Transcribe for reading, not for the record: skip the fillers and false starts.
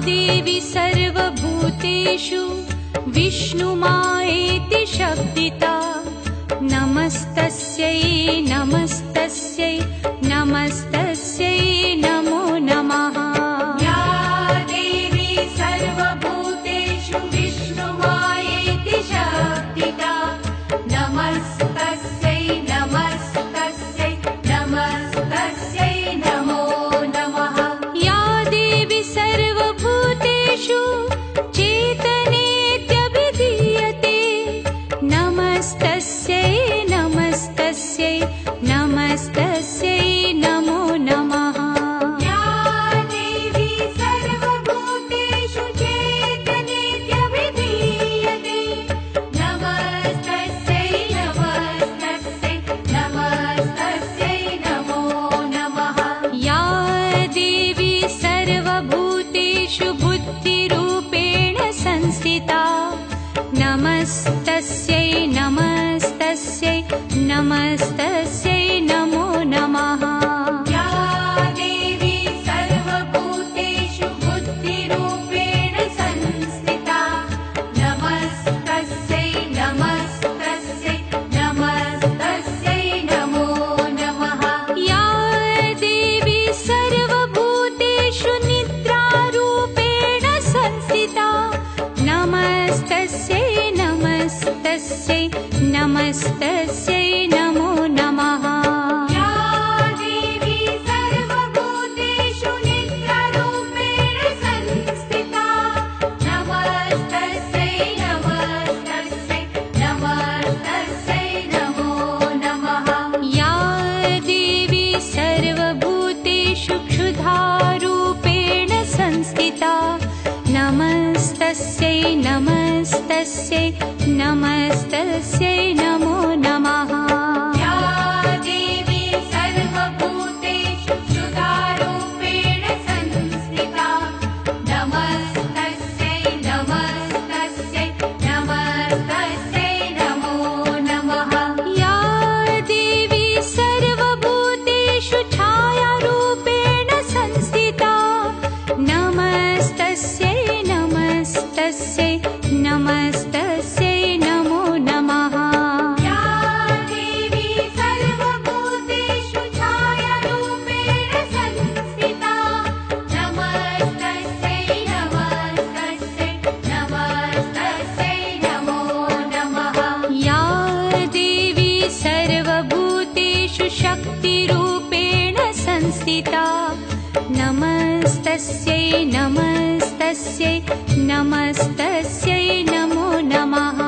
देवी सर्वभूतेषु विष्णुमायेति शब्दिता नमस्तस्यै नमस्तस्यै नमस्तस्यै नमो नमः। या देवी सर्वभूतेषु विष्णुमायेति शब्दिता नमस्तस्यै नमस्तस्यै नमस्तस्यै नमो नमः। या देवी सर्वभूतेषु चेतनेत्यभिधीयते नमस्तस्यै नमस्तस्यै नमस्तस्यै नमो नमः। या देवी सर्वभूतेषु चेतनेत्यभिधीयते नमस्तस्यै नमस्तस्यै नमस्तस्यै नमो नमः। या देवी सर्वभूतेषु बुद्धिरूपेण संस्थिता नमस्तस्यै नमस्तस्यै नमस्तस्यै नमो नमः। या देवी सर्वभूतेषु बुद्धिरूपेण संस्थिता नमस्तस्यै नमस्तस्यै नमस्तस्यै नमो नमः। या देवी सर्वभूतेषु निद्रारूपेण संस्थिता नमस्तस्यै नमस्तस्यै नमस्तस्यै नमो नमः। या देवी सर्वभूतेषु निद्रारूपेण संस्थिता नमस्तस्यै नमस्तस्यै नमस्तस्यै नमो नमः। या देवी सर्वभूतेषु क्षुधारूपेण संस्थिता नमस्तस्यै नमस्तस्यै नमस्तस्यै नमो नमः। या देवी सर्वभूतेषु क्षुधारूपेण संस्थिता नमस्तस्यै नमस्तस्यै नमस्तस्यै नमो नमः। या देवी सर्वभूतेषु छायारूपेण संस्थिता नमस्तस्यै नमस्तस्यै नमस्तस्यै नमो नमः। या देवी सर्वभूतेषु छायारूपेण संस्थिता नमस्तस्यै नमस्तस्यै नमस्तस्यै नमो नमः। या देवी सर्वभूतेषु शक्तिरूपेण संस्थिता नमस्तस्यै नमस्तस्यै नमस्तस्यै नमो नमः।